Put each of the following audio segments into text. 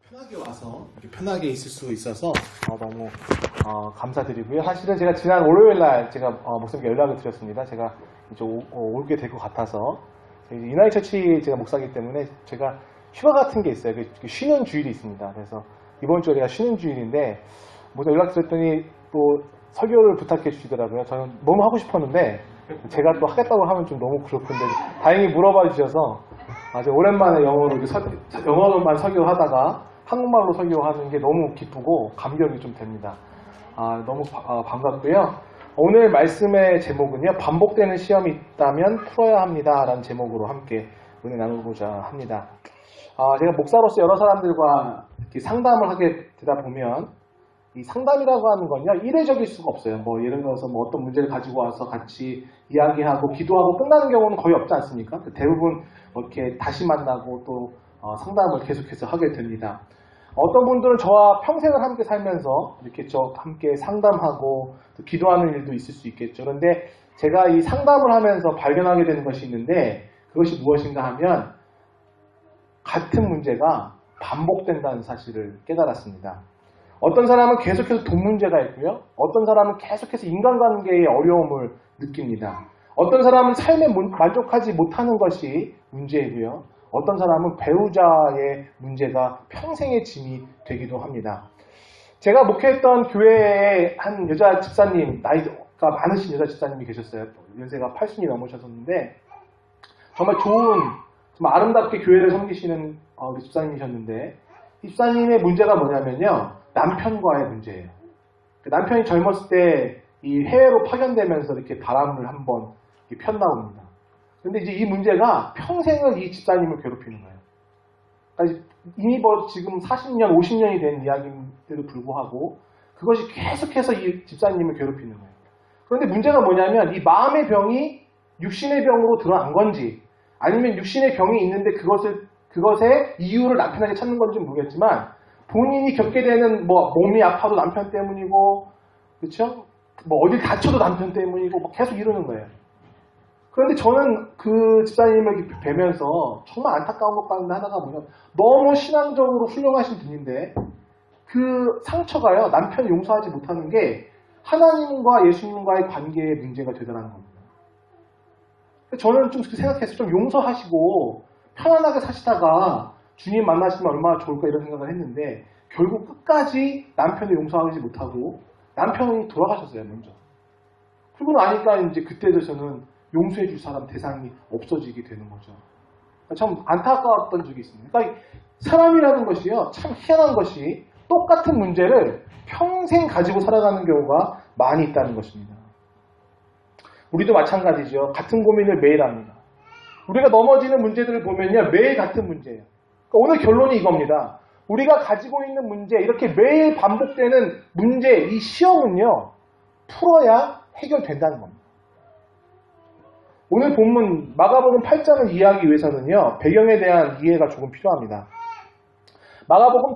편하게 와서 이렇게 편하게 있을 수 있어서 너무 감사드리고요. 사실은 제가 지난 월요일날 제가 목사님께 연락을 드렸습니다. 제가 이제 오게 될 것 같아서 이나이처치 제가 목사이기 때문에 제가 휴가 같은 게 있어요. 쉬는 주일이 있습니다. 그래서 이번 주에 제가 쉬는 주일인데 목사 연락 드렸더니 또 설교를 부탁해 주시더라고요. 저는 너무 하고 싶었는데 제가 또 하겠다고 하면 좀 너무 그렇군데 다행히 물어봐 주셔서 아주 오랜만에 영어로만 설교하다가 한국말로 설교하는 게 너무 기쁘고 감격이 좀 됩니다. 너무 반갑고요. 오늘 말씀의 제목은요, 반복되는 시험이 있다면 풀어야 합니다 라는 제목으로 함께 은혜 나누고자 합니다. 제가 목사로서 여러 사람들과 이렇게 상담을 하게 되다 보면 이 상담이라고 하는 건요, 이례적일 수가 없어요. 예를 들어서 어떤 문제를 가지고 와서 같이 이야기하고 기도하고 끝나는 경우는 거의 없지 않습니까? 대부분 이렇게 다시 만나고 또 상담을 계속해서 하게 됩니다. 어떤 분들은 저와 평생을 함께 살면서 이렇게 함께 상담하고 또 기도하는 일도 있을 수 있겠죠. 그런데 제가 이 상담을 하면서 발견하게 되는 것이 있는데 그것이 무엇인가 하면 같은 문제가 반복된다는 사실을 깨달았습니다. 어떤 사람은 계속해서 돈 문제가 있고요. 어떤 사람은 계속해서 인간관계의 어려움을 느낍니다. 어떤 사람은 삶에 만족하지 못하는 것이 문제이고요. 어떤 사람은 배우자의 문제가 평생의 짐이 되기도 합니다. 제가 목회했던 교회에 한 여자 집사님, 나이가 많으신 여자 집사님이 계셨어요. 연세가 80이 넘으셨는데 정말 좋은, 정말 아름답게 교회를 섬기시는 우리 집사님이셨는데 이 집사님의 문제가 뭐냐면요, 남편과의 문제예요. 남편이 젊었을 때 이 해외로 파견되면서 이렇게 바람을 한번 폈나옵니다. 근데 이제 이 문제가 평생을 이 집사님을 괴롭히는 거예요. 그러니까 이미 지금 40년, 50년이 된 이야기인데도 불구하고 그것이 계속해서 이 집사님을 괴롭히는 거예요. 그런데 문제가 뭐냐면 이 마음의 병이 육신의 병으로 드러난 건지 아니면 육신의 병이 있는데 그것의 이유를 남편에게 찾는 건지 모르겠지만 본인이 겪게 되는 몸이 아파도 남편 때문이고, 그렇죠? 어딜 다쳐도 남편 때문이고 계속 이러는 거예요. 그런데 저는 그 집사님을 뵈면서 정말 안타까운 것 가운데 하나가 뭐냐면 너무 신앙적으로 훌륭하신 분인데 그 상처가요, 남편이 용서하지 못하는 게 하나님과 예수님과의 관계의 문제가 되더라는 겁니다. 저는 좀 생각해서 좀 용서하시고 편안하게 사시다가 주님 만나시면 얼마나 좋을까 이런 생각을 했는데 결국 끝까지 남편을 용서하지 못하고 남편이 돌아가셨어요, 먼저. 그러고 나니까 이제 그때도 저는 용서해 줄 사람 대상이 없어지게 되는 거죠. 참 안타까웠던 적이 있습니다. 그러니까 사람이라는 것이요, 참 희한한 것이 똑같은 문제를 평생 가지고 살아가는 경우가 많이 있다는 것입니다. 우리도 마찬가지죠. 같은 고민을 매일 합니다. 우리가 넘어지는 문제들을 보면요, 매일 같은 문제예요. 그러니까 오늘 결론이 이겁니다. 우리가 가지고 있는 문제, 이렇게 매일 반복되는 문제, 이 시험은요, 풀어야 해결된다는 겁니다. 오늘 본문 마가복음 8장을 이해하기 위해서는요, 배경에 대한 이해가 조금 필요합니다. 마가복음은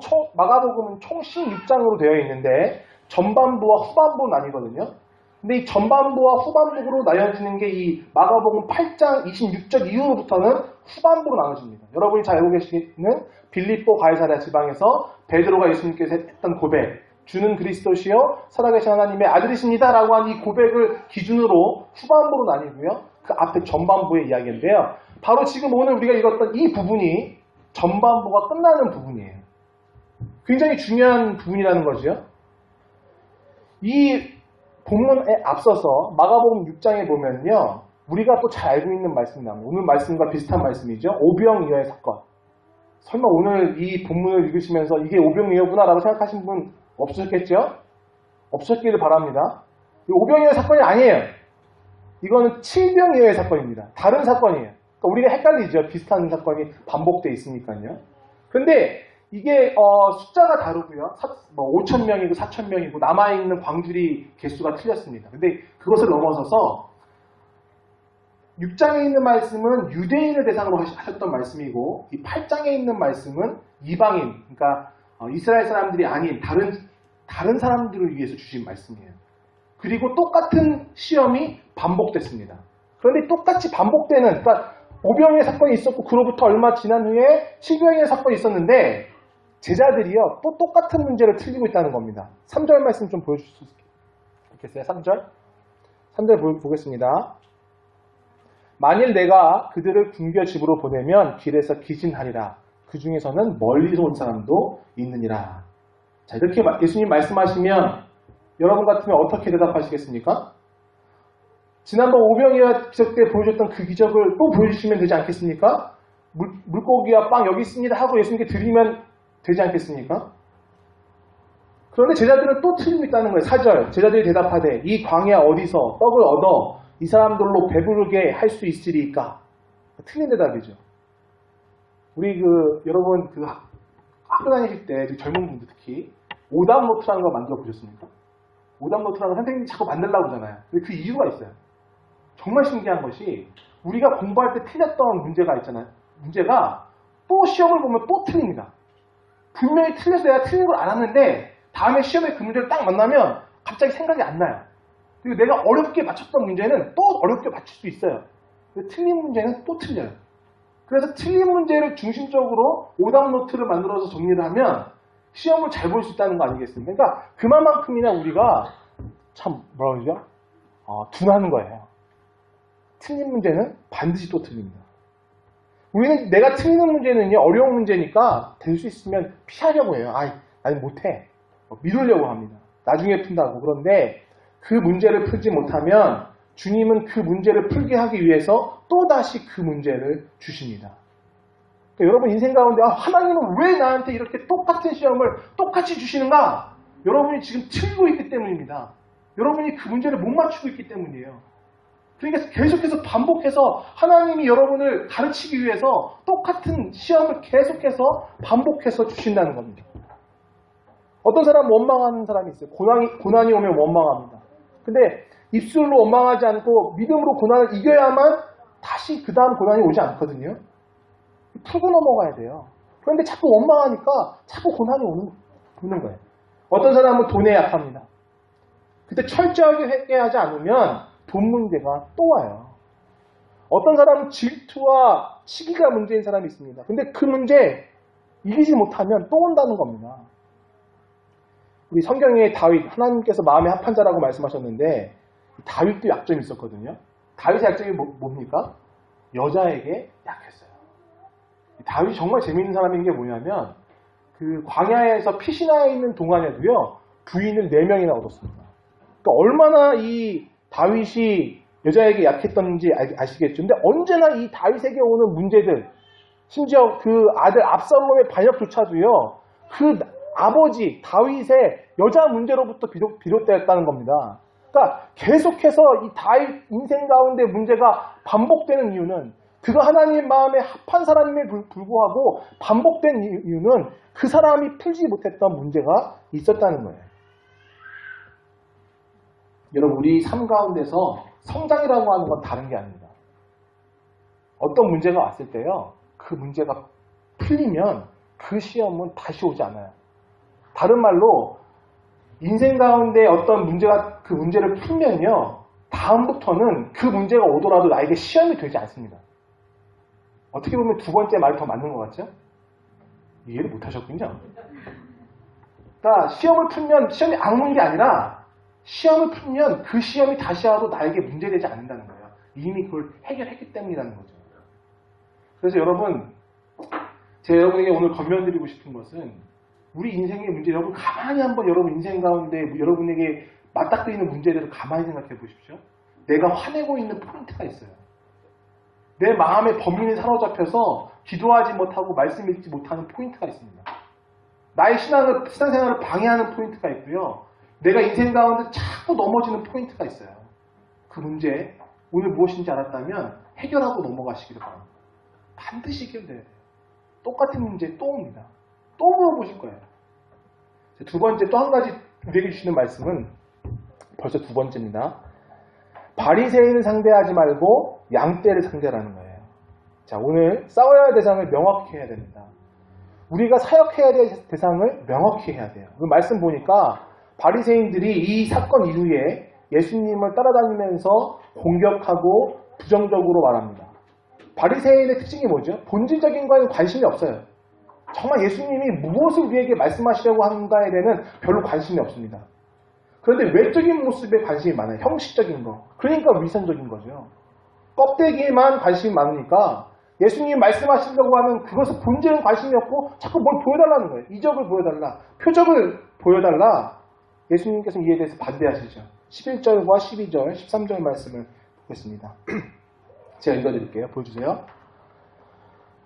총 16장으로 되어 있는데 전반부와 후반부 나뉘거든요. 근데 이 전반부와 후반부로 나뉘어지는 게 이 마가복음 8장 26절 이후로부터는 후반부로 나눠집니다. 여러분이 잘 알고 계시는 빌립보 가이사랴 지방에서 베드로가 예수님께서 했던 고백, 주는 그리스도시요 살아계신 하나님의 아들이십니다 라고 한 이 고백을 기준으로 후반부로 나뉘고요. 그 앞에 전반부의 이야기인데요. 바로 지금 오늘 우리가 읽었던 이 부분이 전반부가 끝나는 부분이에요. 굉장히 중요한 부분이라는 거죠. 이 본문에 앞서서 마가복음 6장에 보면요, 우리가 또 잘 알고 있는 말씀이 나옵니다. 오늘 말씀과 비슷한 말씀이죠. 오병이어의 사건. 설마 오늘 이 본문을 읽으시면서 이게 오병이어구나 라고 생각하신 분 없으셨겠죠? 없으셨기를 바랍니다. 오병이어의 사건이 아니에요. 이거는 칠병이어의 사건입니다. 다른 사건이에요. 그러니까 우리가 헷갈리죠. 비슷한 사건이 반복되어 있으니까요. 근데 이게 숫자가 다르고요. 5,000명이고 4,000명이고 남아있는 광주리 개수가 틀렸습니다. 근데 그것을 넘어서서 6장에 있는 말씀은 유대인을 대상으로 하셨던 말씀이고 이 8장에 있는 말씀은 이방인, 그러니까 이스라엘 사람들이 아닌 다른 사람들을 위해서 주신 말씀이에요. 그리고 똑같은 시험이 반복됐습니다. 그런데 똑같이 반복되는, 그러니까 오병이의 사건이 있었고 그로부터 얼마 지난 후에 칠병이의 사건이 있었는데 제자들이요, 또 똑같은 문제를 틀리고 있다는 겁니다. 3절 말씀 좀 보여줄 수 있겠어요? 3절 보겠습니다. 만일 내가 그들을 굶겨 집으로 보내면 길에서 기진하리라. 그 중에서는 멀리서 온 사람도 있느니라. 자, 이렇게 예수님 말씀하시면 여러분 같으면 어떻게 대답하시겠습니까? 지난번 오병이와 기적 때 보여줬던 그 기적을 또 보여주시면 되지 않겠습니까? 물고기와 빵 여기 있습니다 하고 예수님께 드리면 되지 않겠습니까? 그런데 제자들은 또 틀리고 있다는 거예요. 4절 제자들이 대답하되 이 광야 어디서 떡을 얻어 이 사람들로 배부르게 할 수 있으리까? 틀린 대답이죠. 우리 여러분 학교 다니실 때 젊은 분들 특히 오답 노트라는 거 만들어 보셨습니까? 오답 노트라는 거 선생님이 자꾸 만들라고 하잖아요. 근데 그 이유가 있어요. 정말 신기한 것이 우리가 공부할 때 틀렸던 문제가 있잖아요. 문제가 또 시험을 보면 또 틀립니다. 분명히 틀려서 내가 틀린 걸 알았는데 다음에 시험에 그 문제를 딱 만나면 갑자기 생각이 안 나요. 그리고 내가 어렵게 맞췄던 문제는 또 어렵게 맞출 수 있어요. 근데 틀린 문제는 또 틀려요. 그래서 틀린 문제를 중심적으로 오답 노트를 만들어서 정리를 하면 시험을 잘 볼 수 있다는 거 아니겠습니까? 그러니까 그만큼이나 우리가 참 뭐라 그러죠? 둔하는 거예요. 틀린 문제는 반드시 또 틀립니다. 우리는 내가 틀리는 문제는요, 어려운 문제니까 될 수 있으면 피하려고 해요. 나는 못해. 미루려고 합니다. 나중에 푼다고. 그런데 그 문제를 풀지 못하면 주님은 그 문제를 풀게 하기 위해서 또다시 그 문제를 주십니다. 그러니까 여러분 인생 가운데 하나님은 왜 나한테 이렇게 똑같은 시험을 똑같이 주시는가? 여러분이 지금 틀고 있기 때문입니다. 여러분이 그 문제를 못 맞추고 있기 때문이에요. 그러니까 계속해서 반복해서 하나님이 여러분을 가르치기 위해서 똑같은 시험을 계속해서 반복해서 주신다는 겁니다. 어떤 사람은 원망하는 사람이 있어요. 고난이 오면 원망합니다. 근데 입술로 원망하지 않고 믿음으로 고난을 이겨야만 다시 그 다음 고난이 오지 않거든요. 풀고 넘어가야 돼요. 그런데 자꾸 원망하니까 자꾸 고난이 오는 거예요. 어떤 사람은 돈에 약합니다. 그때 철저하게 회개하지 않으면 돈 문제가 또 와요. 어떤 사람은 질투와 시기가 문제인 사람이 있습니다. 근데 그 문제 이기지 못하면 또 온다는 겁니다. 우리 성경에 다윗, 하나님께서 마음에 합한 자라고 말씀하셨는데 다윗도 약점이 있었거든요. 다윗의 약점이 뭡니까? 여자에게 약했어요. 다윗이 정말 재미있는 사람인 게 뭐냐면 그 광야에서 피시나에 있는 동안에도요 부인을 4명이나 얻었습니다. 그러니까 얼마나 이 다윗이 여자에게 약했던지 아시겠죠? 근데 언제나 이 다윗에게 오는 문제들, 심지어 그 아들 압살롬의 반역조차도요, 그 아버지 다윗의 여자 문제로부터 비롯되었다는 겁니다. 그러니까 계속해서 이 다윗 인생 가운데 문제가 반복되는 이유는 그가 하나님 마음에 합한 사람임에 불구하고 반복된 이유는 그 사람이 풀지 못했던 문제가 있었다는 거예요. 여러분, 우리 삶 가운데서 성장이라고 하는 건 다른 게 아닙니다. 어떤 문제가 왔을 때요, 그 문제가 풀리면 그 시험은 다시 오지 않아요. 다른 말로 인생 가운데 어떤 문제가 그 문제를 풀면요, 다음부터는 그 문제가 오더라도 나에게 시험이 되지 않습니다. 어떻게 보면 두 번째 말이 더 맞는 것 같죠? 이해를 못 하셨군요. 그러니까 시험을 풀면 시험이 악물는 게 아니라 시험을 풀면 그 시험이 다시 와도 나에게 문제되지 않는다는 거예요. 이미 그걸 해결했기 때문이라는 거죠. 그래서 여러분, 제가 여러분에게 오늘 건면드리고 싶은 것은 우리 인생의 문제, 여러분 가만히 한번 여러분 인생 가운데 여러분에게 맞닥뜨리는 문제들을 가만히 생각해 보십시오. 내가 화내고 있는 포인트가 있어요. 내 마음의 범인이 사로잡혀서 기도하지 못하고 말씀 읽지 못하는 포인트가 있습니다. 나의 신앙생활을 방해하는 포인트가 있고요. 내가 인생 가운데 자꾸 넘어지는 포인트가 있어요. 그 문제, 오늘 무엇인지 알았다면 해결하고 넘어가시기를 바랍니다. 반드시 해결돼야 돼요. 똑같은 문제 또 옵니다. 또 물어보실 거예요. 두 번째, 또 한 가지 우리에게 주시는 말씀은 벌써 두 번째입니다. 바리새인을 상대하지 말고 양떼를 상대하라는 거예요. 자, 오늘 싸워야 할 대상을 명확히 해야 됩니다. 우리가 사역해야 될 대상을 명확히 해야 돼요. 그 말씀 보니까 바리새인들이 이 사건 이후에 예수님을 따라다니면서 공격하고 부정적으로 말합니다. 바리새인의 특징이 뭐죠? 본질적인 거에는 관심이 없어요. 정말 예수님이 무엇을 우리에게 말씀하시려고 하는가에 대해서는 별로 관심이 없습니다. 그런데 외적인 모습에 관심이 많아요. 형식적인 거. 그러니까 위선적인 거죠. 껍데기에만 관심이 많으니까 예수님이 말씀하시려고 하는 그것의 본질은 관심이 없고 자꾸 뭘 보여달라는 거예요. 이적을 보여달라. 표적을 보여달라. 예수님께서는 이에 대해서 반대하시죠. 11절과 12절, 13절 말씀을 보겠습니다. 제가 읽어드릴게요. 보여주세요.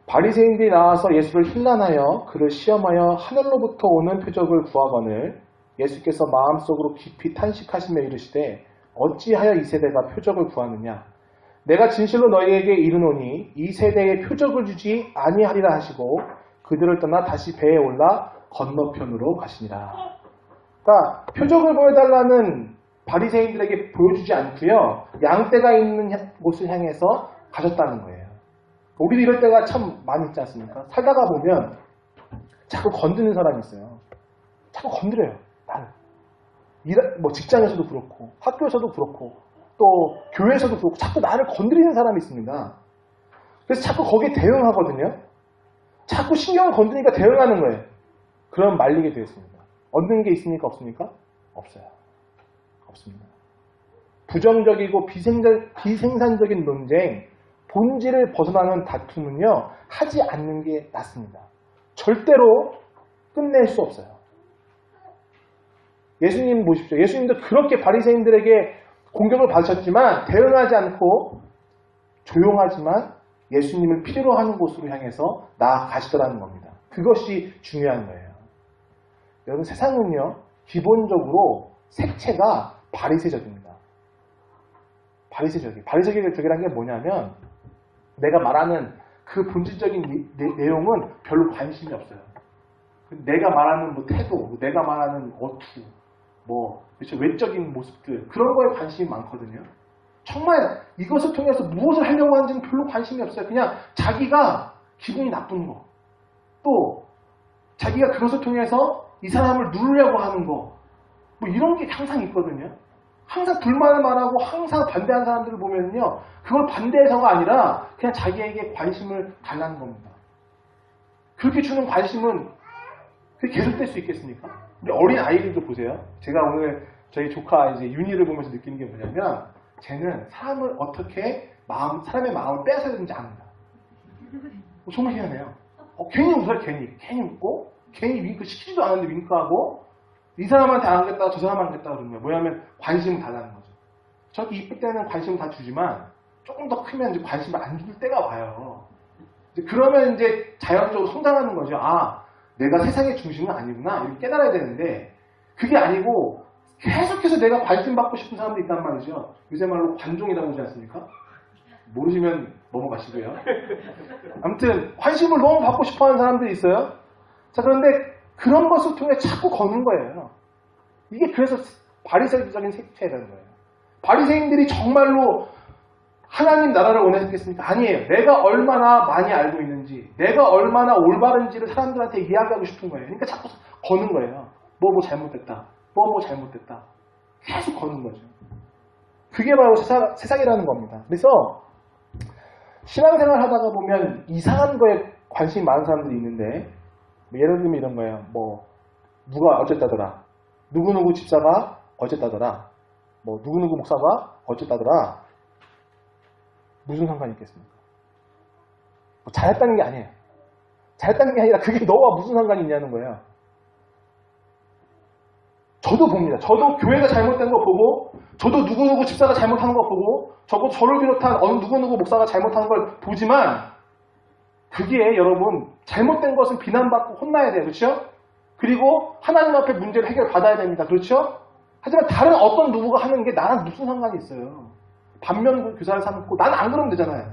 바리새인들이 나와서 예수를 힐난하여 그를 시험하여 하늘로부터 오는 표적을 구하거늘 예수께서 마음속으로 깊이 탄식하시며 이르시되 어찌하여 이 세대가 표적을 구하느냐 내가 진실로 너희에게 이르노니 이 세대에 표적을 주지 아니하리라 하시고 그들을 떠나 다시 배에 올라 건너편으로 가시니라. 그러니까 표적을 보여달라는 바리새인들에게 보여주지 않고요. 양떼가 있는 곳을 향해서 가셨다는 거예요. 우리도 이럴 때가 참 많이 있지 않습니까? 살다가 보면 자꾸 건드는 사람이 있어요. 자꾸 건드려요. 나를. 뭐 직장에서도 그렇고 학교에서도 그렇고 또 교회에서도 그렇고 자꾸 나를 건드리는 사람이 있습니다. 그래서 자꾸 거기에 대응하거든요. 자꾸 신경을 건드리니까 대응하는 거예요. 그럼 말리게 되었습니다. 얻는 게 있습니까? 없습니까? 없어요. 없습니다. 부정적이고 비생산적인 논쟁, 본질을 벗어나는 다툼은요, 하지 않는 게 낫습니다. 절대로 끝낼 수 없어요. 예수님 보십시오. 예수님도 그렇게 바리새인들에게 공격을 받으셨지만 대응하지 않고 조용하지만 예수님을 필요로 하는 곳으로 향해서 나아가시더라는 겁니다. 그것이 중요한 거예요. 여러분 세상은요, 기본적으로 색채가 바리새적입니다. 바리새적이란 게 뭐냐면 내가 말하는 그 본질적인 내용은 별로 관심이 없어요. 내가 말하는 뭐 태도, 내가 말하는 어투, 그렇죠? 외적인 모습들 그런 거에 관심이 많거든요. 정말 이것을 통해서 무엇을 하려고 하는지는 별로 관심이 없어요. 그냥 자기가 기분이 나쁜 거, 또 자기가 그것을 통해서 이 사람을 누르려고 하는 거, 이런 게 항상 있거든요. 항상 불만을 말하고 항상 반대하는 사람들을 보면요, 그걸 반대해서가 아니라 그냥 자기에게 관심을 달라는 겁니다. 그렇게 주는 관심은 그게 계속될 수 있겠습니까? 우리 어린 아이들도 보세요. 제가 오늘 저희 조카 이제 윤희를 보면서 느끼는 게 뭐냐면, 쟤는 사람을 어떻게 사람의 마음을 빼앗아야 되는지 압니다. 정말 희한해요. 괜히 웃어요. 괜히 웃고, 괜히 윙크 시키지도 않았는데 윙크하고, 이 사람한테 안 하겠다, 저 사람한테 하겠다 그러는 거예요. 뭐냐면 관심을 달라는 거죠. 저렇게 이쁠 때는 관심을 다 주지만 조금 더 크면 이제 관심을 안 줄 때가 와요. 그러면 이제 자연적으로 성장하는 거죠. 아, 내가 세상의 중심은 아니구나, 이렇게 깨달아야 되는데, 그게 아니고 계속해서 내가 관심 받고 싶은 사람도 있단 말이죠. 요새 말로 관종이라고 하지 않습니까? 모르시면 넘어가시고요. 아무튼 관심을 너무 받고 싶어하는 사람들이 있어요. 자, 그런데 그런 것을 통해 자꾸 거는 거예요. 이게 그래서 바리새적인 색채라는 거예요. 바리새인들이 정말로 하나님 나라를 원했겠습니까? 아니에요. 내가 얼마나 많이 알고 있는지, 내가 얼마나 올바른지를 사람들한테 이야기하고 싶은 거예요. 그러니까 자꾸 거는 거예요. 뭐 잘못됐다. 뭐 잘못됐다. 계속 거는 거죠. 그게 바로 세상이라는 겁니다. 그래서 신앙생활 하다가 보면 이상한 거에 관심이 많은 사람들이 있는데, 예를 들면 이런 거예요. 누가 어쨌다더라. 누구누구 집사가 어쨌다더라. 누구누구 목사가 어쨌다더라. 무슨 상관이 있겠습니까? 잘했다는 게 아니에요. 잘했다는 게 아니라 그게 너와 무슨 상관이 있냐는 거예요. 저도 봅니다. 저도 교회가 잘못된 거 보고, 저도 누구누구 집사가 잘못하는 거 보고, 저를 비롯한 어느 누구누구 목사가 잘못하는 걸 보지만, 그게 여러분 잘못된 것은 비난받고 혼나야 돼요. 그렇죠? 그리고 하나님 앞에 문제를 해결받아야 됩니다. 그렇죠? 하지만 다른 어떤 누구가 하는 게 나랑 무슨 상관이 있어요. 반면 교사를 삼고 나는 안 그러면 되잖아요.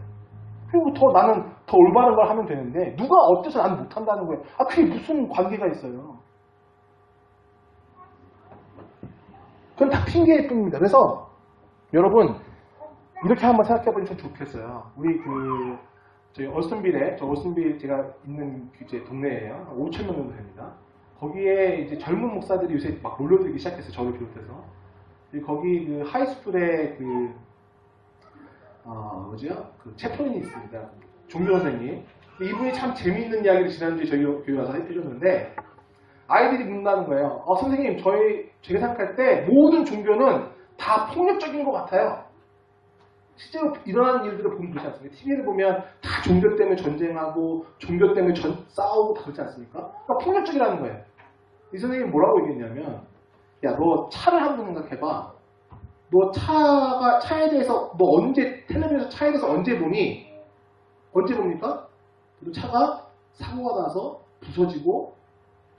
그리고 나는 더 올바른 걸 하면 되는데 누가 어때서 나는 못한다는 거예요. 그게 무슨 관계가 있어요. 그건 다 핑계일 뿐입니다. 그래서 여러분 이렇게 한번 생각해 보시면 좋겠어요. 우리 저희 오스틴빌 제가 있는 이제 동네예요. 5,000명 정도 됩니다. 거기에 이제 젊은 목사들이 요새 막 몰려들기 시작했어요. 저를 비롯해서. 거기 하이스쿨에 그 챕터인이 있습니다. 종교 선생님. 이분이 참 재미있는 이야기를 지난주에 저희 교회 와서 해주셨는데 아이들이 묻는다는 거예요. 선생님, 제가 생각할 때 모든 종교는 다 폭력적인 것 같아요. 실제로 일어나는 일들을 보면 그렇지 않습니까? TV를 보면 다 종교 때문에 전쟁하고 종교 때문에 싸우고 다 그렇지 않습니까? 그러니까 폭력적이라는 거예요. 이 선생님이 뭐라고 얘기했냐면 야, 너 차를 한번 생각해봐. 너 차에 대해서 너 언제 텔레비전에서 차에 대해서 언제 보니? 언제 봅니까? 차가 사고가 나서 부서지고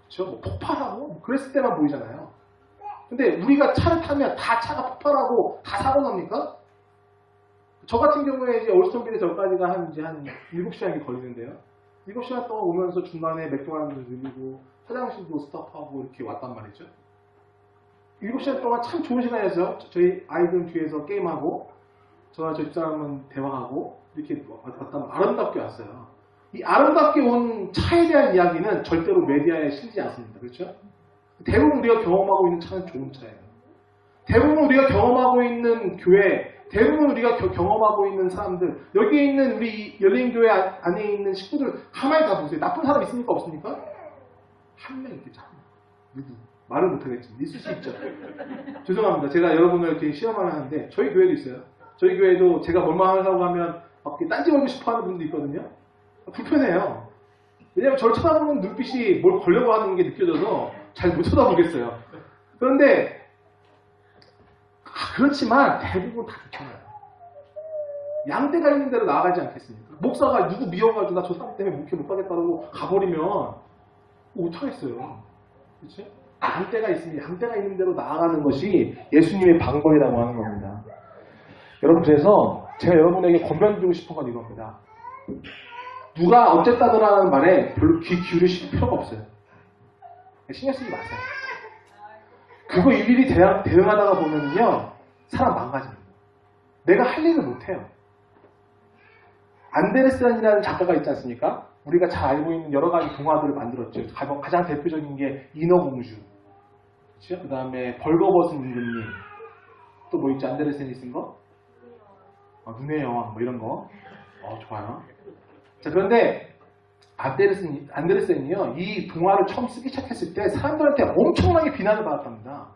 그렇죠? 뭐 폭발하고 뭐 그랬을 때만 보이잖아요. 근데 우리가 차를 타면 다 차가 폭발하고 다 사고 납니까? 저 같은 경우에 이제 올스톤빌에 저까지가 한 7시간이 걸리는데요. 7시간 동안 오면서 중간에 맥도날드를 들리고 화장실도 스톱하고 이렇게 왔단 말이죠. 7시간 동안 참 좋은 시간이었어요. 저희 아이들 뒤에서 게임하고 저와 저 집사람은 대화하고 이렇게 왔다면 아름답게 왔어요. 이 아름답게 온 차에 대한 이야기는 절대로 메디아에 실리지 않습니다. 그렇죠? 대부분 우리가 경험하고 있는 차는 좋은 차예요. 대부분 우리가 경험하고 있는 교회, 대부분 우리가 경험하고 있는 사람들, 여기에 있는 우리 열린교회 안에 있는 식구들 가만히 다 보세요. 나쁜 사람 있습니까? 없습니까? 한 명 있겠죠. 누구? 말을 못하겠지만 있을 수 있죠. 죄송합니다. 제가 여러분을 이렇게 시험을 하는데 저희 교회도 있어요. 저희 교회도 제가 뭘만 하려고 하면 막 딴지 걸고 싶어 하는 분도 있거든요. 불편해요. 왜냐면 저를 쳐다보는 눈빛이 뭘 걸려고 하는 게 느껴져서 잘 못 쳐다보겠어요. 그런데 그렇지만 대부분 다 괜찮아요. 양떼가 있는 대로 나아가지 않겠습니까? 목사가 누구 미워가지고 나 저 사람 때문에 목회 못 가겠다고 가버리면 못하겠어요. 그렇지? 양떼가 있으면 양떼가 있는 대로 나아가는 것이 예수님의 방법이라고 하는 겁니다. 여러분, 그래서 제가 여러분에게 권면드리고 싶은 건 이겁니다. 누가 어쨌다더라는 말에 별로 귀 기울이실 필요가 없어요. 신경 쓰지 마세요. 그거 일일이 대응하다가 보면요, 사람 망가집니다. 내가 할 일을 못해요. 안데르센이라는 작가가 있지 않습니까? 우리가 잘 알고 있는 여러 가지 동화들을 만들었죠. 가장 대표적인 게 인어공주, 그렇죠? 그 다음에 벌거벗은 임금님, 또 뭐 있죠? 안데르센이 쓴 거? 눈의 여왕, 뭐 이런 거. 좋아요. 자, 그런데 안데르센이요, 이 동화를 처음 쓰기 시작했을 때 사람들한테 엄청나게 비난을 받았답니다.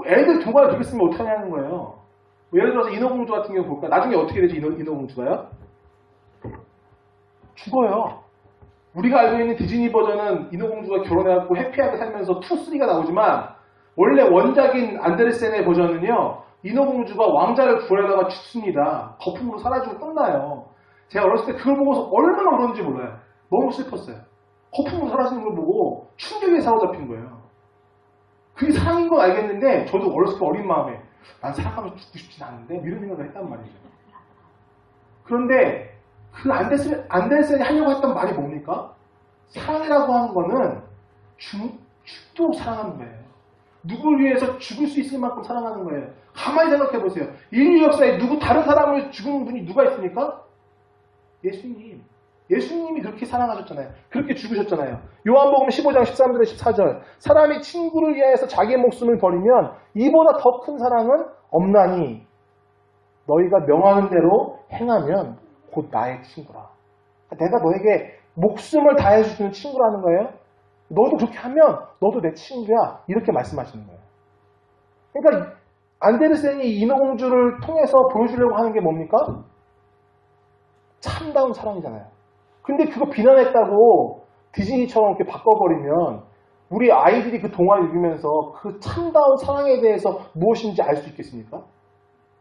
애들 동화를 그렇게 쓰면 어떡하냐는 거예요. 예를 들어서 인어공주 같은 경우 볼까? 나중에 어떻게 되죠? 인어공주가요? 죽어요. 우리가 알고 있는 디즈니 버전은 인어공주가 결혼해갖고 해피하게 살면서 2, 3가 나오지만 원래 원작인 안데르센의 버전은요, 인어공주가 왕자를 구하려다가 죽습니다. 거품으로 사라지고 끝나요. 제가 어렸을 때 그걸 보고서 얼마나 울었는지 몰라요. 너무 슬펐어요. 거품으로 사라지는 걸 보고 충격에 사로잡힌 거예요. 그게 사랑인 건 알겠는데 저도 어렸을 때 어린 마음에 난 살아가면서 죽고 싶진 않은데 이런 생각을 했단 말이죠. 그런데 그 안데르센이 하려고 했던 말이 뭡니까? 사랑이라고 하는 거는 죽도록 사랑하는 거예요. 누굴 위해서 죽을 수 있을 만큼 사랑하는 거예요. 가만히 생각해 보세요. 인류 역사에 다른 사람을 죽은 분이 누가 있습니까? 예수님. 예수님이 그렇게 사랑하셨잖아요. 그렇게 죽으셨잖아요. 요한복음 15장 13절에 14절. 사람이 친구를 위하여서 자기의 목숨을 버리면 이보다 더 큰 사랑은 없나니 너희가 명하는 대로 행하면 곧 나의 친구라. 내가 너에게 목숨을 다해주는 친구라는 거예요. 너도 그렇게 하면 너도 내 친구야. 이렇게 말씀하시는 거예요. 그러니까 안데르센이 인어공주를 통해서 보여주려고 하는 게 뭡니까? 참다운 사랑이잖아요. 근데 그거 비난했다고 디즈니처럼 이렇게 바꿔버리면 우리 아이들이 그 동화를 읽으면서 그 참다운 사랑에 대해서 무엇인지 알 수 있겠습니까?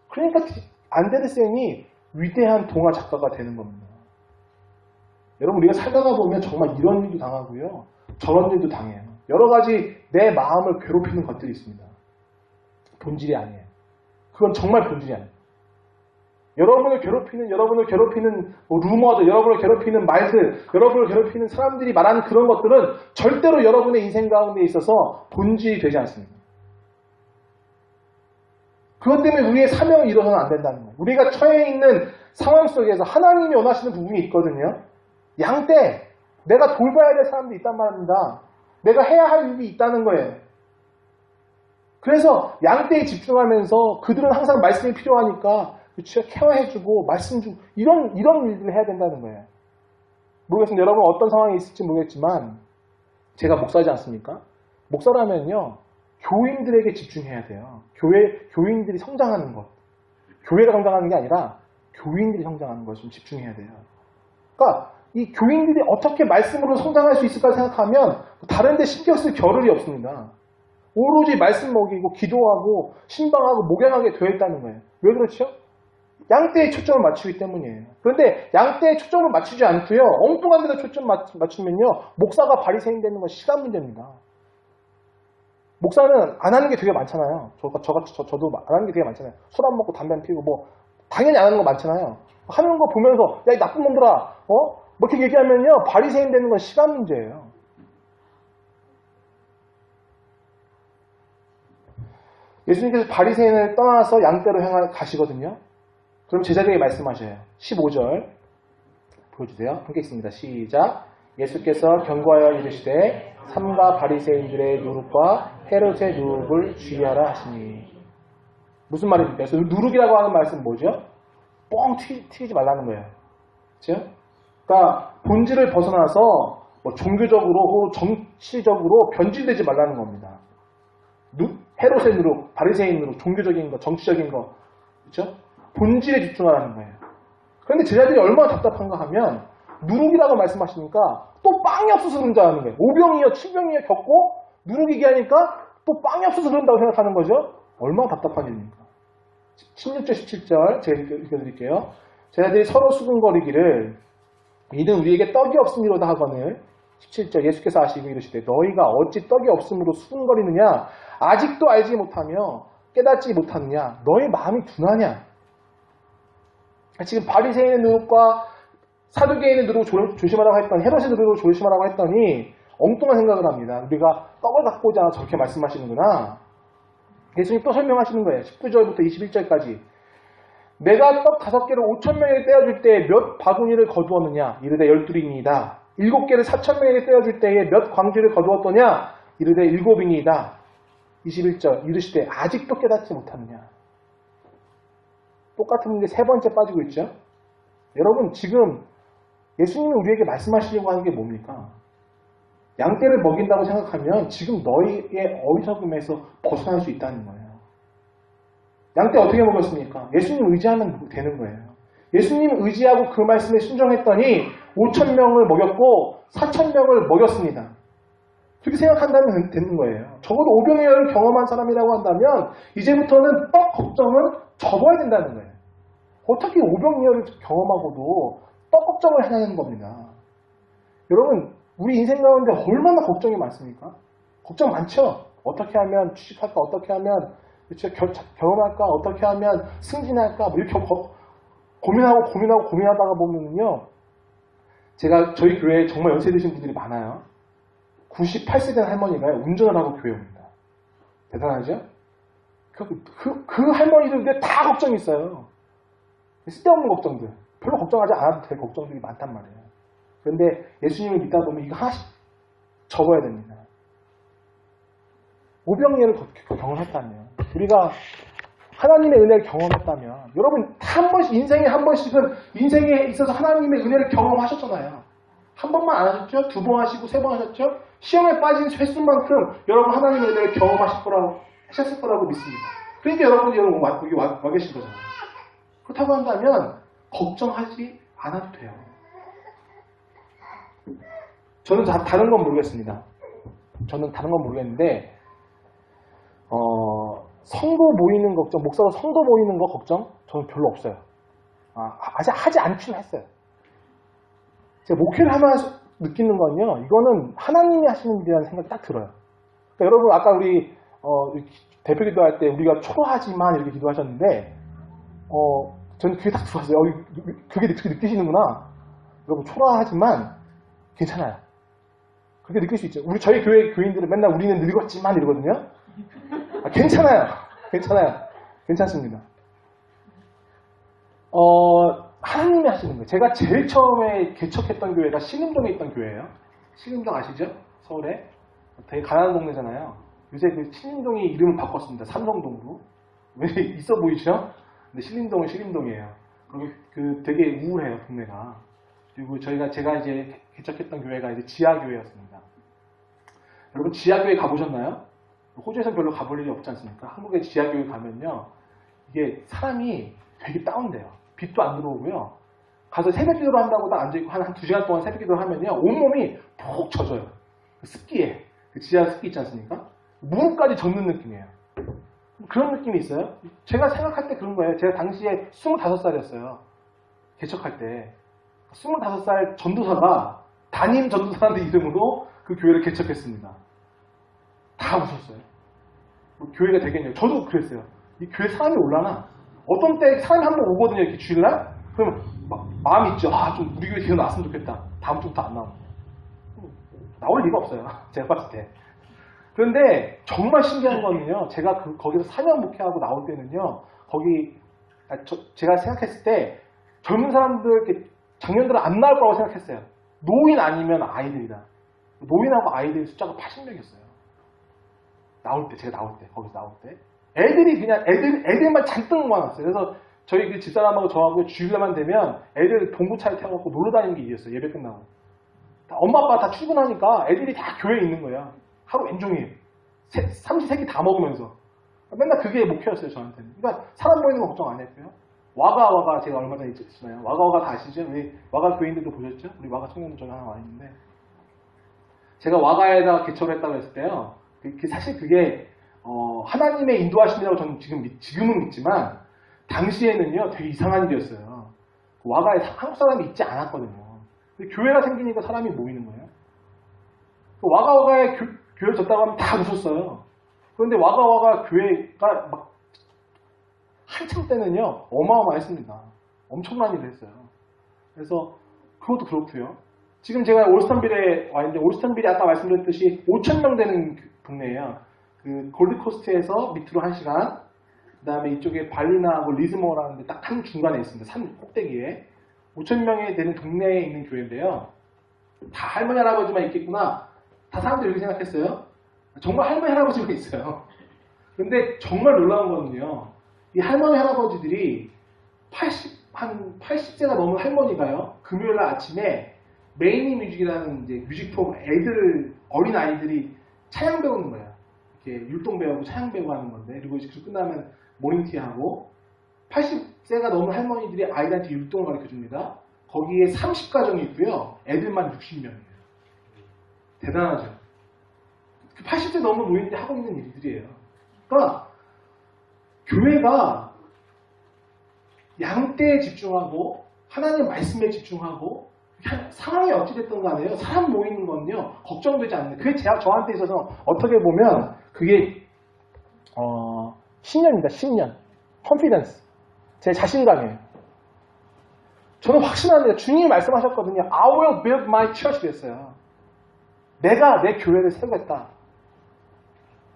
그러니까 안데르센이 위대한 동화 작가가 되는 겁니다. 여러분, 우리가 살다가 보면 정말 이런 일도 당하고요. 저런 일도 당해요. 여러 가지 내 마음을 괴롭히는 것들이 있습니다. 본질이 아니에요. 그건 정말 본질이 아니에요. 여러분을 괴롭히는 뭐 루머들, 여러분을 괴롭히는 말들, 여러분을 괴롭히는 사람들이 말하는 그런 것들은 절대로 여러분의 인생 가운데 있어서 본질이 되지 않습니다. 그것 때문에 우리의 사명을 이뤄서는 안 된다는 거예요. 우리가 처해 있는 상황 속에서 하나님이 원하시는 부분이 있거든요. 양떼, 내가 돌봐야 될 사람도 있단 말입니다. 내가 해야 할 일이 있다는 거예요. 그래서 양떼에 집중하면서 그들은 항상 말씀이 필요하니까 케어해주고 말씀 주고 이런 일들을 해야 된다는 거예요. 모르겠습니다. 여러분 어떤 상황이 있을지 모르겠지만 제가 목사지 않습니까? 목사라면요. 교인들에게 집중해야 돼요. 교인들이 성장하는 것. 교회가 성장하는 게 아니라 교인들이 성장하는 것에 좀 집중해야 돼요. 그러니까 이 교인들이 어떻게 말씀으로 성장할 수 있을까 생각하면 다른 데 신경 쓸 겨를이 없습니다. 오로지 말씀 먹이고 기도하고 신방하고 목양하게 되어 있다는 거예요. 왜 그렇죠? 양떼에 초점을 맞추기 때문이에요. 그런데 양떼에 초점을 맞추지 않고요. 엉뚱한 데다 초점 맞추면요. 목사가 바리새인 되는 건 시간 문제입니다. 목사는 안 하는 게 되게 많잖아요. 저도 안 하는 게 되게 많잖아요. 술 안 먹고 담배 안 피우고 뭐 당연히 안 하는 거 많잖아요. 하는 거 보면서 야 이 나쁜 놈들아 뭐 이렇게 얘기하면요. 바리새인 되는 건 시간 문제예요. 예수님께서 바리새인을 떠나서 양떼로 가시거든요. 그럼 제자들에게 말씀하셔요. 15절 보여주세요. 함께 읽습니다. 시작. 예수께서 경고하여 이르시되 삼가 바리새인들의 누룩과 헤롯의 누룩을 주의하라 하시니. 무슨 말입니까? 그래서 누룩이라고 하는 말씀은 뭐죠? 뻥 튀지 말라는 거예요. 그렇죠? 그러니까 본질을 벗어나서 뭐 종교적으로 혹은 정치적으로 변질되지 말라는 겁니다. 헤롯의 누룩, 바리새인 누룩, 종교적인 거, 정치적인 거, 그렇죠? 본질에 집중하라는 거예요. 그런데 제자들이 얼마나 답답한가 하면 누룩이라고 말씀하시니까 또 빵이 없어서 그런 줄 아는 거예요. 오병이어, 칠병이어 겪고 누룩 얘기하니까 또 빵이 없어서 그런다고 생각하는 거죠. 얼마나 답답한 일입니까? 16절, 17절 제가 읽어드릴게요. 제자들이 서로 수군거리기를 이는 우리에게 떡이 없음이로다 하거늘 17절 예수께서 하시고 이르시되 너희가 어찌 떡이 없음으로 수군거리느냐 아직도 알지 못하며 깨닫지 못하느냐 너희 마음이 둔하냐. 지금 바리새인의 누룩과 사두개인의 누룩을 조심하라고 했더니 헤롯의 누룩을 조심하라고 했더니 엉뚱한 생각을 합니다. 우리가 떡을 갖고자 저렇게 말씀하시는구나. 예수님 또 설명하시는 거예요. 19절부터 21절까지 내가 떡 5개를 5,000명에게 떼어줄 때에 몇 바구니를 거두었느냐 이르되 12이니이다. 7개를 4,000명에게 떼어줄 때에 몇 광주를 거두었더냐 이르되 7이니이다. 21절 이르시되 아직도 깨닫지 못하느냐. 똑같은 문제 세 번째 빠지고 있죠. 여러분 지금 예수님이 우리에게 말씀하시려고 하는 게 뭡니까? 양떼를 먹인다고 생각하면 지금 너희의 어리석음에서 벗어날 수 있다는 거예요. 양떼 어떻게 먹였습니까? 예수님 의지하면 되는 거예요. 예수님 의지하고 그 말씀에 순종했더니 5,000명을 먹였고 4,000명을 먹였습니다. 그렇게 생각한다면 되는 거예요. 적어도 오병이어를 경험한 사람이라고 한다면 이제부터는 떡 걱정은 접어야 된다는 거예요. 어떻게 오병이어를 경험하고도 떡 걱정을 하냐는 겁니다. 여러분 우리 인생 가운데 얼마나 걱정이 많습니까? 걱정 많죠? 어떻게 하면 취직할까? 어떻게 하면 그렇죠? 결혼할까? 어떻게 하면 승진할까? 뭐 이렇게 고민하다가 보면요. 제가 저희 교회에 정말 연세 드신 분들이 많아요. 98세 된 할머니가 운전을 하고 교회에 옵니다. 대단하죠? 그 할머니들 다 걱정이 있어요. 쓸데없는 걱정들. 별로 걱정하지 않아도 될 걱정들이 많단 말이에요. 그런데 예수님을 믿다 보면 이거 하나씩 접어야 됩니다. 오병이어를 경험했다면 우리가 하나님의 은혜를 경험했다면 여러분 한 번씩 인생에 한 번씩은 인생에 있어서 하나님의 은혜를 경험하셨잖아요. 한 번만 안 하셨죠? 2번 하시고 3번 하셨죠? 시험에 빠진 횟수만큼 여러분 하나님의 은혜를 하셨을 거라고 믿습니다. 그러니까 여러분이 여기 와 계신 거잖아요. 그렇다고 한다면 걱정하지 않아도 돼요. 저는 다른 건 모르겠습니다. 저는 다른 건 모르겠는데 성도 모이는 걱정, 목사로 성도 모이는 거 걱정 저는 별로 없어요. 아직 하지 않긴 했어요. 제가 목회를 하면서 느끼는 건요. 이거는 하나님이 하시는 일이라는 생각이 딱 들어요. 그러니까 여러분 아까 우리 대표 기도할 때 우리가 초라하지만 이렇게 기도하셨는데 저는 그게 딱 들어왔어요. 그게 느끼시는구나. 여러분 초라하지만 괜찮아요. 그렇게 느낄 수 있죠. 저희 교회 교인들은 맨날 우리는 늙었지만 이러거든요. 괜찮아요. 괜찮습니다. 하나님이 하시는 거예요. 제가 제일 처음에 개척했던 교회가 신림동에 있던 교회예요. 신림동 아시죠? 서울에. 되게 가난한 동네잖아요. 요새 그 신림동이 이름을 바꿨습니다. 삼성동으로. 왜 있어 보이죠? 근데 신림동은 신림동이에요. 그리고 되게 우울해요, 동네가. 그리고 제가 이제 개척했던 교회가 이제 지하교회였습니다. 여러분 지하교회 가보셨나요? 호주에서는 별로 가볼 일이 없지 않습니까? 한국에 지하교회 가면요. 이게 사람이 되게 다운돼요. 빛도 안 들어오고요. 가서 새벽 기도를 한다고 딱 앉아있고 한 2시간 동안 새벽 기도를 하면요. 온몸이 푹 젖어요. 그 습기에. 그 지하 습기 있지 않습니까? 무릎까지 젖는 느낌이에요. 그런 느낌이 있어요. 제가 생각할 때 그런 거예요. 제가 당시에 25살이었어요. 개척할 때. 25살 전도사가 담임 전도사라는 이름으로 그 교회를 개척했습니다. 다 웃었어요. 뭐 교회가 되겠냐고. 저도 그랬어요. 이 교회 사람이 올라나? 어떤 때 사람이 한 번 오거든요. 이렇게 주일날? 그러면 막 마음이 있죠. 좀 우리 교회 계속 나왔으면 좋겠다. 다음 주부터 안 나오고. 나올 리가 없어요. 제가 봤을 때. 그런데 정말 신기한 거는요. 제가 거기서 4년 목회하고 나올 때는요. 제가 생각했을 때 젊은 사람들, 이렇게 청년들은 안 나올 거라고 생각했어요. 노인 아니면 아이들이다. 노인하고 아이들 숫자가 80명이었어요. 제가 거기서 나올 때. 애들만 잔뜩 모아놨어요. 그래서 저희 그 집사람하고 저하고 주일날만 되면 애들 동구차에 태워갖고 놀러 다니는 게 일이었어요. 예배 끝나고. 엄마 아빠 다 출근하니까 애들이 다 교회에 있는 거야. 하루 왼종일. 삼시세끼 다 먹으면서. 맨날 그게 목표였어요, 저한테는. 그러니까 사람 모이는 거 걱정 안 했고요. 와가 제가 얼마 전에 있었잖아요. 와가 다 아시죠? 우리 와가 교인들도 보셨죠? 우리 와가 청년들 전에 하나 와 있는데. 제가 와가에다가 개척을 했다고 했을 때요. 사실 그게 하나님의 인도하심이라고 저는 지금은 믿지만 당시에는요 되게 이상한 일이었어요. 와가에 한국 사람이 있지 않았거든요. 교회가 생기니까 사람이 모이는 거예요. 와가에 교회를 졌다고 하면 다 웃었어요. 그런데 와가 교회가 막 한참 때는요 어마어마했습니다. 엄청난 일을 했어요. 그래서 그것도 그렇고요. 지금 제가 올스턴빌에 와 있는데 올스턴빌이 아까 말씀드렸듯이 5,000명 되는 동네예요. 그 골드코스트에서 밑으로 1시간, 그 다음에 이쪽에 발리나하고 리즈모어라는 데 딱 한 중간에 있습니다. 산 꼭대기에 5,000명이 되는 동네에 있는 교회인데요. 다 할머니 할아버지만 있겠구나. 다 사람들이 이렇게 생각했어요. 정말 할머니 할아버지가 있어요. 근데 정말 놀라운 거는요. 이 할머니 할아버지들이 80세가 넘은 할머니가요. 금요일날 아침에 메이니 뮤직이라는 이제 뮤직폼 어린 아이들이 찬양 배우는 거예요. 이렇게 율동 배우고 찬양 배우고 하는 건데, 그리고 이제 끝나면 모닝티 하고 80세가 넘은 할머니들이 아이들한테 율동을 가르쳐 줍니다. 거기에 30가정이 있고요. 애들만 60명이에요. 대단하죠. 80세 넘은 노인들이 하고 있는 일들이에요. 그러니까 교회가 양떼에 집중하고 하나님 말씀에 집중하고 상황이 어찌됐든 간에요. 사람 모이는 건요. 걱정되지 않는. 그게 저한테 있어서 어떻게 보면 그게 신념입니다. 신념. 컨피던스. 제 자신감이에요. 저는 확신합니다. 주님이 말씀하셨거든요. I will build my church 그랬어요. 내가 내 교회를 세우겠다.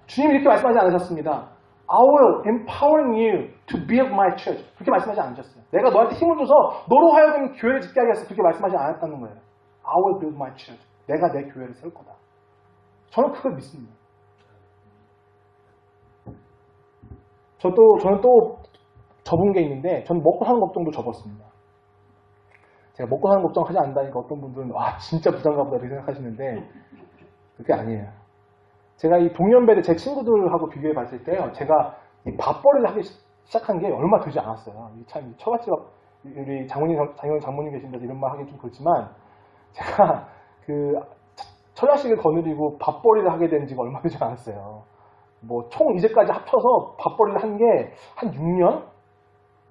주님이 이렇게 말씀하지 않으셨습니다. I will empowering you to build my church. 그렇게 말씀하지 않으셨어요. 내가 너한테 힘을 줘서 너로 하여금 교회를 짓게 하겠어. 그렇게 말씀하지 않았다는 거예요. I will build my church. 내가 내 교회를 세울 거다. 저는 그걸 믿습니다. 저는 또 접은 게 있는데 저는 먹고 사는 걱정도 접었습니다. 제가 먹고 사는 걱정 하지 않는다니까 어떤 분들은 진짜 부자인가 보다 이렇게 생각하시는데 그게 아니에요. 제가 이 동년배들 제 친구들하고 비교해 봤을 때요. 제가 이 밥벌이를 하기 시작한 게 얼마 되지 않았어요. 참 처갓집 우리 장모님 계신데서 이런 말 하기 좀 그렇지만 제가 그 처자식을 거느리고 밥벌이를 하게 된 지가 얼마 되지 않았어요. 뭐 총 이제까지 합쳐서 밥벌이를 한 게 한 6년?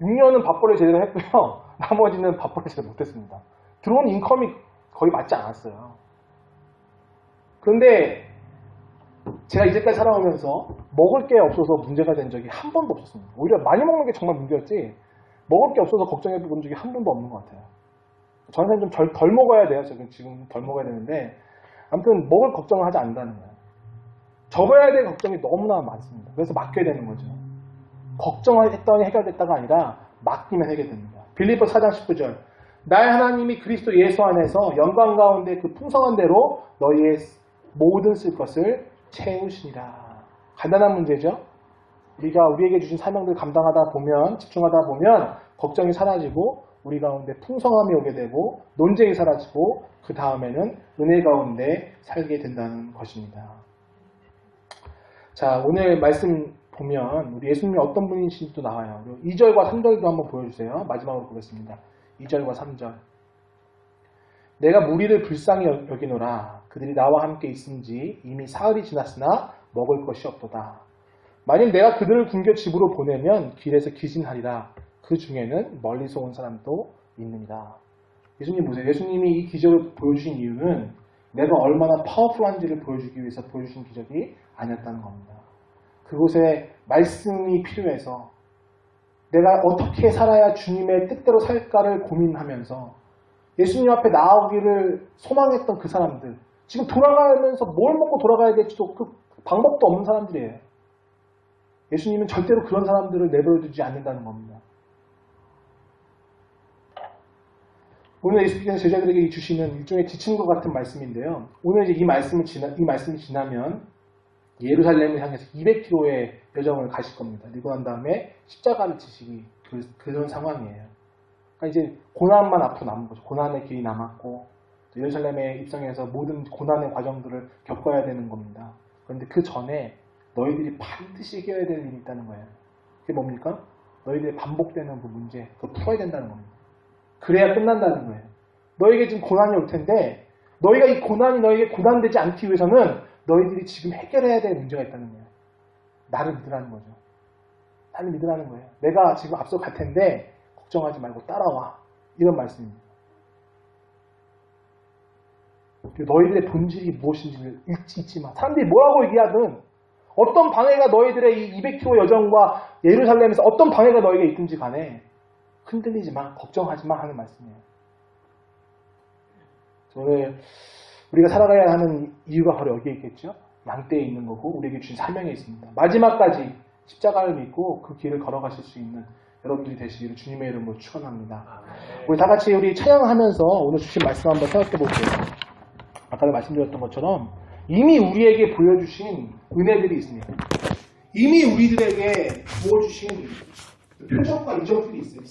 6년은 밥벌이를 제대로 했고요. 나머지는 밥벌이를 제대로 못했습니다. 들어온 인컴이 거의 맞지 않았어요. 그런데 제가 이제까지 살아오면서 먹을 게 없어서 문제가 된 적이 한 번도 없었습니다. 오히려 많이 먹는 게 정말 문제였지 먹을 게 없어서 걱정해 본 적이 한 번도 없는 것 같아요. 저는 좀 덜 먹어야 돼요. 지금 덜 먹어야 되는데 아무튼 먹을 걱정을 하지 않는다는 거예요. 접어야 될 걱정이 너무나 많습니다. 그래서 맡겨야 되는 거죠. 걱정을 했더니 해결됐다가 아니라 맡기면 해결됩니다. 빌립보 4장 19절 나의 하나님이 그리스도 예수 안에서 영광 가운데 그 풍성한 대로 너희의 모든 쓸 것을 채우시니라. 간단한 문제죠. 우리가 우리에게 주신 사명들 감당하다 보면 집중하다 보면 걱정이 사라지고 우리 가운데 풍성함이 오게 되고 논쟁이 사라지고 그 다음에는 은혜 가운데 살게 된다는 것입니다. 자, 오늘 말씀 보면 우리 예수님이 어떤 분이신지도 나와요. 2절과 3절도 한번 보여주세요. 마지막으로 보겠습니다. 2절과 3절. 내가 무리를 불쌍히 여기노라. 그들이 나와 함께 있은지 이미 사흘이 지났으나 먹을 것이 없도다. 만일 내가 그들을 굶겨 집으로 보내면 길에서 기진하리라. 그 중에는 멀리서 온 사람도 있느니라. 예수님 보세요. 예수님이 이 기적을 보여주신 이유는 내가 얼마나 파워풀한지를 보여주기 위해서 보여주신 기적이 아니었다는 겁니다. 그곳에 말씀이 필요해서 내가 어떻게 살아야 주님의 뜻대로 살까를 고민하면서 예수님 앞에 나오기를 소망했던 그 사람들, 지금 돌아가면서 뭘 먹고 돌아가야 될지도 그 방법도 없는 사람들이에요. 예수님은 절대로 그런 사람들을 내버려두지 않는다는 겁니다. 오늘 예수님께서 제자들에게 주시는 일종의 지침과 같은 말씀인데요. 오늘 이제 이 말씀이 지나면 예루살렘을 향해서 200km의 여정을 가실 겁니다. 그리고 난 다음에 십자가를 지시기 그런 상황이에요. 그러니까 이제 고난만 앞으로 남은 거죠. 고난의 길이 남았고 예루살렘에 입성해서 모든 고난의 과정들을 겪어야 되는 겁니다. 그런데 그 전에 너희들이 반드시 해결해야 될 일이 있다는 거예요. 그게 뭡니까? 너희들이 반복되는 그 문제, 그걸 풀어야 된다는 겁니다. 그래야 끝난다는 거예요. 너에게 지금 고난이 올 텐데 너희가 이 고난이 너에게 고난되지 않기 위해서는 너희들이 지금 해결해야 될 문제가 있다는 거예요. 나를 믿으라는 거죠. 나를 믿으라는 거예요. 내가 지금 앞서 갈 텐데 걱정하지 말고 따라와. 이런 말씀입니다. 너희들의 본질이 무엇인지를 잊지 마. 사람들이 뭐라고 얘기하든 어떤 방해가 너희들의 이 200km 여정과 예루살렘에서 어떤 방해가 너에게 있든지 간에 흔들리지 마. 걱정하지 마 하는 말씀이에요. 오늘 우리가 살아가야 하는 이유가 바로 여기에 있겠죠. 양떼에 있는 거고 우리에게 주신 사명에 있습니다. 마지막까지 십자가를 믿고 그 길을 걸어가실 수 있는 여러분들이 되시기를 주님의 이름으로 축원합니다. 우리 다 같이 우리 찬양하면서 오늘 주신 말씀 한번 생각해 볼게요. 아까도 말씀드렸던 것처럼 이미 우리에게 보여주신 은혜들이 있습니다. 이미 우리들에게 부어주신 표적과 이적들이 있어요.